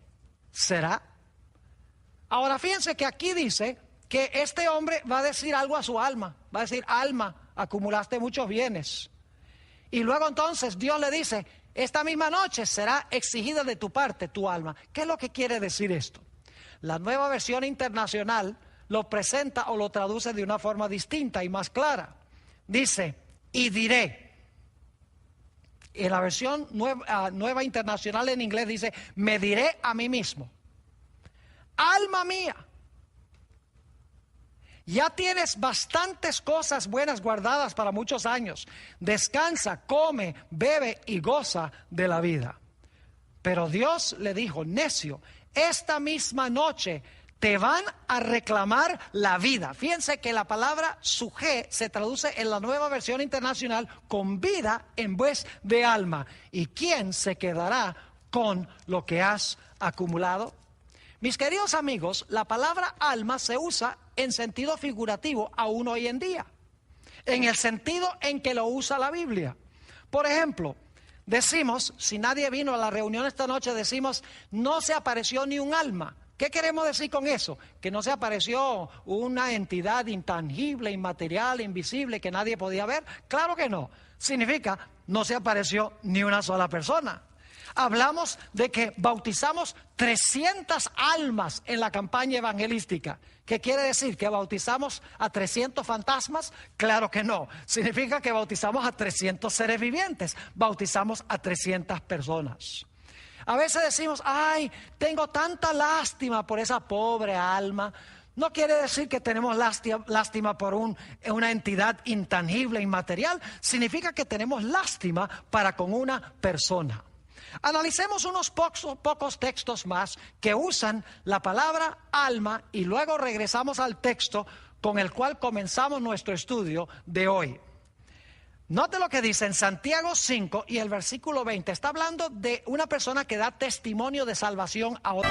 será? Ahora fíjense que aquí dice que este hombre va a decir algo a su alma. Va a decir, alma, acumulaste muchos bienes. Y luego entonces Dios le dice, esta misma noche será exigida de tu parte tu alma. ¿Qué es lo que quiere decir esto? La Nueva Versión Internacional lo presenta o lo traduce de una forma distinta y más clara. Dice, y diré. En la versión nueva Internacional en inglés dice, me diré a mí mismo. Alma mía, ya tienes bastantes cosas buenas guardadas para muchos años. Descansa, come, bebe y goza de la vida. Pero Dios le dijo, necio, esta misma noche te van a reclamar la vida. Fíjense que la palabra suje se traduce en la Nueva Versión Internacional con vida en vez de alma. ¿Y quién se quedará con lo que has acumulado? Mis queridos amigos, la palabra alma se usa en sentido figurativo aún hoy en día, en el sentido en que lo usa la Biblia. Por ejemplo, decimos, si nadie vino a la reunión esta noche, decimos, no se apareció ni un alma. ¿Qué queremos decir con eso? Que no se apareció una entidad intangible, inmaterial, invisible, que nadie podía ver. Claro que no. Significa, no se apareció ni una sola persona. Hablamos de que bautizamos 300 almas en la campaña evangelística. ¿Qué quiere decir? ¿Que bautizamos a 300 fantasmas? Claro que no. Significa que bautizamos a 300 seres vivientes. Bautizamos a 300 personas. A veces decimos, ay, tengo tanta lástima por esa pobre alma. No quiere decir que tenemos lástima por una entidad intangible, inmaterial. Significa que tenemos lástima para con una persona. Analicemos unos pocos textos más que usan la palabra alma y luego regresamos al texto con el cual comenzamos nuestro estudio de hoy. Note lo que dice en Santiago 5 y el versículo 20. Está hablando de una persona que da testimonio de salvación a otra.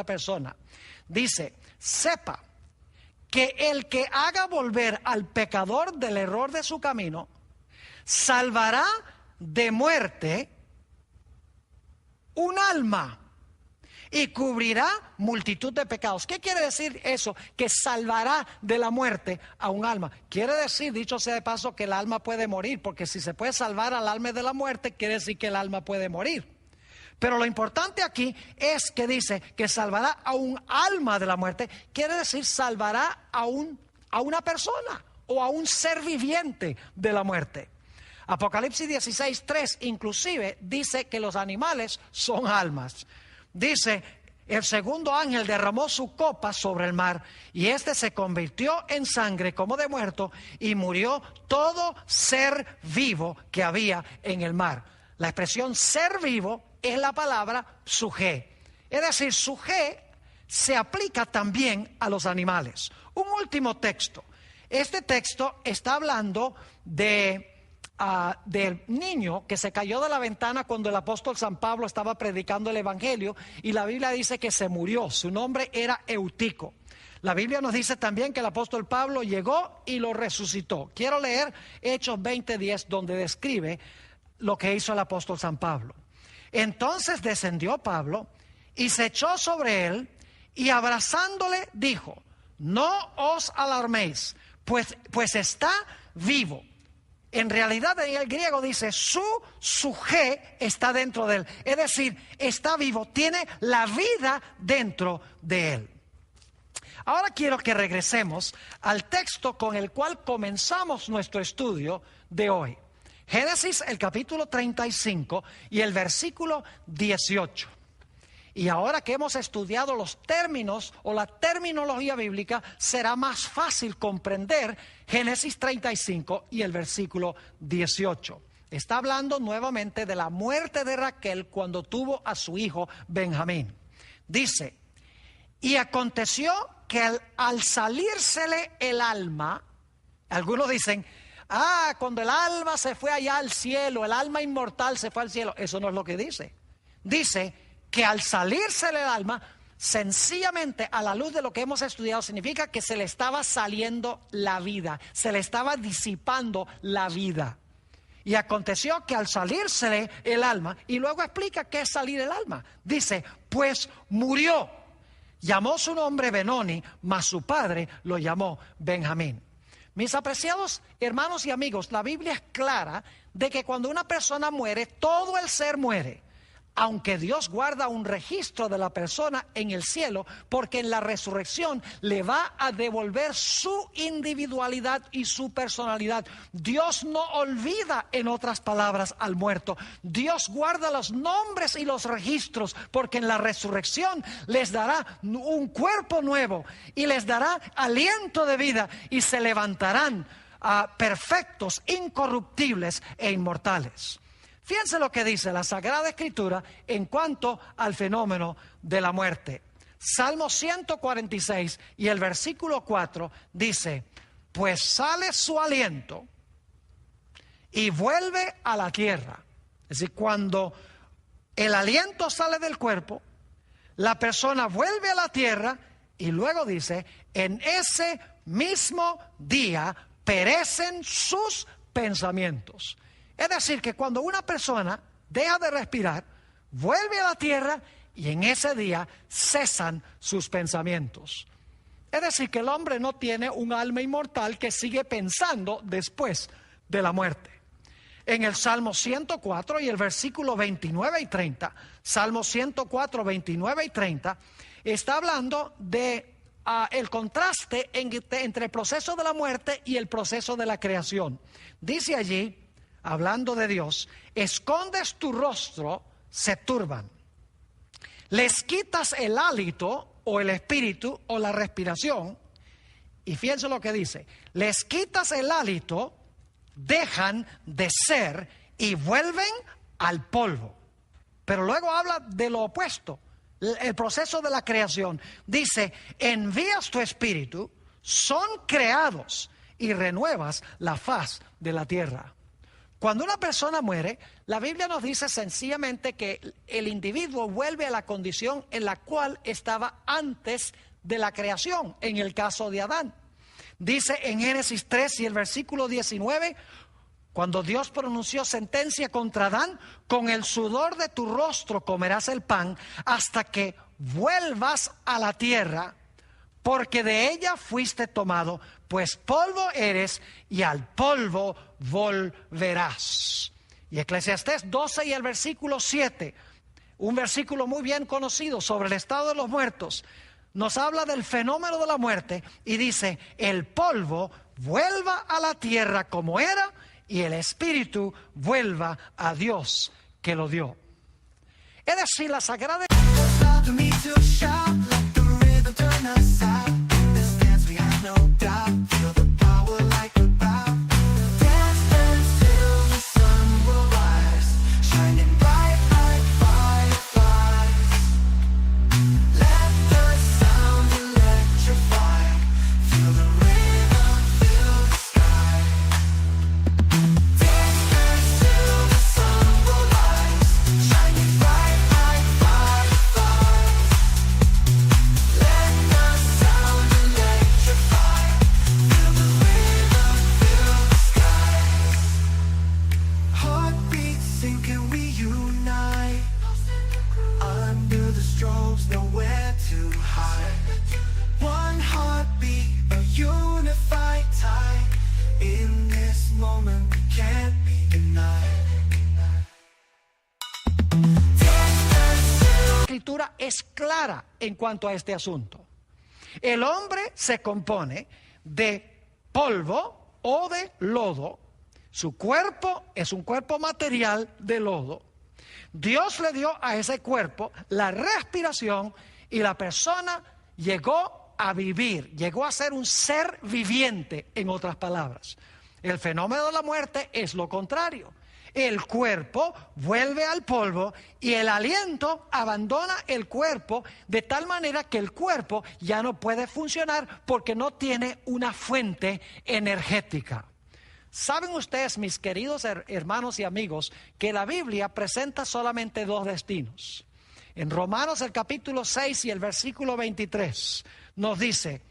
persona. Dice, sepa que el que haga volver al pecador del error de su camino, salvará de muerte un alma y cubrirá multitud de pecados. ¿Qué quiere decir eso? Que salvará de la muerte a un alma. Quiere decir, dicho sea de paso, que el alma puede morir, porque si se puede salvar al alma de la muerte, quiere decir que el alma puede morir. Pero lo importante aquí es que dice que salvará a un alma de la muerte, quiere decir salvará a una persona o a un ser viviente de la muerte. Apocalipsis 16:3 inclusive dice que los animales son almas. Dice, el segundo ángel derramó su copa sobre el mar y éste se convirtió en sangre como de muerto y murió todo ser vivo que había en el mar. La expresión ser vivo es la palabra sujé. Es decir, sujé se aplica también a los animales. Un último texto. Este texto está hablando del niño que se cayó de la ventana cuando el apóstol San Pablo estaba predicando el evangelio, y la Biblia dice que se murió. Su nombre era Eutico. La Biblia nos dice también que el apóstol Pablo llegó y lo resucitó. Quiero leer Hechos 20:10, donde describe lo que hizo el apóstol San Pablo. Entonces descendió Pablo y se echó sobre él y abrazándole dijo, no os alarméis, pues está vivo. En realidad en el griego dice su sujé está dentro de él, es decir, está vivo, tiene la vida dentro de él. Ahora quiero que regresemos al texto con el cual comenzamos nuestro estudio de hoy. Génesis, el capítulo 35 y el versículo 18. Y ahora que hemos estudiado los términos o la terminología bíblica, será más fácil comprender Génesis 35 y el versículo 18. Está hablando nuevamente de la muerte de Raquel cuando tuvo a su hijo Benjamín. Dice, y aconteció que al salírsele el alma, algunos dicen, cuando el alma se fue allá al cielo, el alma inmortal se fue al cielo. Eso no es lo que dice. Dice que al salirse el alma, sencillamente a la luz de lo que hemos estudiado, significa que se le estaba saliendo la vida, se le estaba disipando la vida. Y aconteció que al salírsele el alma, y luego explica qué es salir el alma. Dice, pues murió. Llamó su nombre Benoni, mas su padre lo llamó Benjamín. Mis apreciados hermanos y amigos, la Biblia es clara de que cuando una persona muere, todo el ser muere. Aunque Dios guarda un registro de la persona en el cielo, porque en la resurrección le va a devolver su individualidad y su personalidad. Dios no olvida, en otras palabras, al muerto. Dios guarda los nombres y los registros, porque en la resurrección les dará un cuerpo nuevo y les dará aliento de vida y se levantarán perfectos, incorruptibles e inmortales. Fíjense lo que dice la Sagrada Escritura en cuanto al fenómeno de la muerte. Salmo 146 y el versículo 4 dice, pues sale su aliento y vuelve a la tierra. Es decir, cuando el aliento sale del cuerpo, la persona vuelve a la tierra y luego dice, en ese mismo día perecen sus pensamientos. Es decir, que cuando una persona deja de respirar, vuelve a la tierra y en ese día cesan sus pensamientos. Es decir, que el hombre no tiene un alma inmortal que sigue pensando después de la muerte. En el Salmo 104 y el versículo 29 y 30, Salmo 104, 29 y 30, está hablando de el contraste entre el proceso de la muerte y el proceso de la creación. Dice allí, hablando de Dios, escondes tu rostro, se turban. Les quitas el hálito o el espíritu o la respiración. Y fíjense lo que dice. Les quitas el hálito, dejan de ser y vuelven al polvo. Pero luego habla de lo opuesto, el proceso de la creación. Dice, envías tu espíritu, son creados y renuevas la faz de la tierra. Cuando una persona muere, la Biblia nos dice sencillamente que el individuo vuelve a la condición en la cual estaba antes de la creación, en el caso de Adán. Dice en Génesis 3 y el versículo 19, cuando Dios pronunció sentencia contra Adán, con el sudor de tu rostro comerás el pan hasta que vuelvas a la tierra, porque de ella fuiste tomado, pues polvo eres y al polvo volverás. Y Eclesiastés 12 y el versículo 7, un versículo muy bien conocido sobre el estado de los muertos, nos habla del fenómeno de la muerte y dice, el polvo vuelva a la tierra como era y el espíritu vuelva a Dios que lo dio. Es decir, la Sagrada Escritura es clara en cuanto a este asunto. El hombre se compone de polvo o de lodo. Su cuerpo es un cuerpo material de lodo. Dios le dio a ese cuerpo la respiración y la persona llegó a vivir, llegó a ser un ser viviente, en otras palabras. El fenómeno de la muerte es lo contrario. El cuerpo vuelve al polvo y el aliento abandona el cuerpo de tal manera que el cuerpo ya no puede funcionar porque no tiene una fuente energética. ¿Saben ustedes, mis queridos hermanos y amigos, que la Biblia presenta solamente dos destinos? En Romanos el capítulo 6 y el versículo 23 nos dice,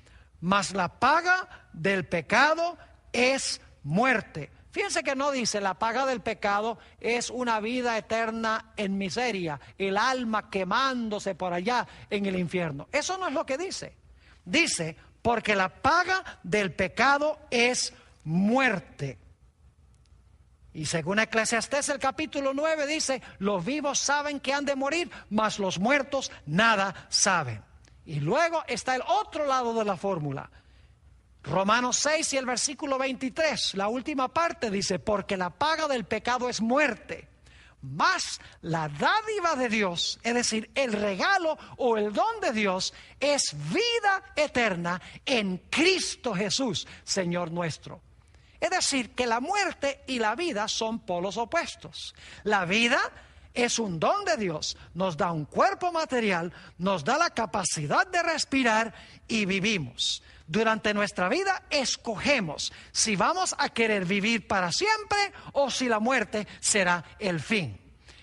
mas la paga del pecado es muerte. Fíjense que no dice la paga del pecado es una vida eterna en miseria, el alma quemándose por allá en el infierno. Eso no es lo que dice. Dice, porque la paga del pecado es muerte. Y según Eclesiastés el capítulo 9 dice, los vivos saben que han de morir, mas los muertos nada saben. Y luego está el otro lado de la fórmula. Romanos 6 y el versículo 23, la última parte dice, porque la paga del pecado es muerte, mas la dádiva de Dios, es decir, el regalo o el don de Dios, es vida eterna en Cristo Jesús, Señor nuestro. Es decir, que la muerte y la vida son polos opuestos. La vida es un don de Dios, nos da un cuerpo material, nos da la capacidad de respirar y vivimos. Durante nuestra vida escogemos si vamos a querer vivir para siempre o si la muerte será el fin.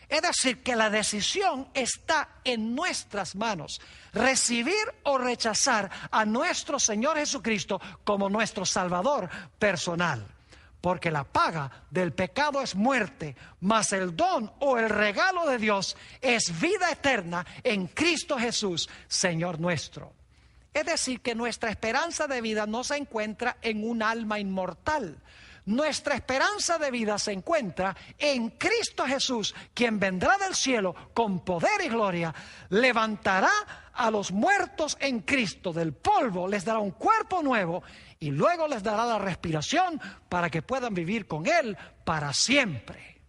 Es decir, que la decisión está en nuestras manos, recibir o rechazar a nuestro Señor Jesucristo como nuestro Salvador personal. Porque la paga del pecado es muerte, mas el don o el regalo de Dios es vida eterna en Cristo Jesús, Señor nuestro. Es decir, que nuestra esperanza de vida no se encuentra en un alma inmortal. Nuestra esperanza de vida se encuentra en Cristo Jesús, quien vendrá del cielo con poder y gloria, levantará a los muertos en Cristo del polvo, les dará un cuerpo nuevo y luego les dará la respiración para que puedan vivir con Él para siempre.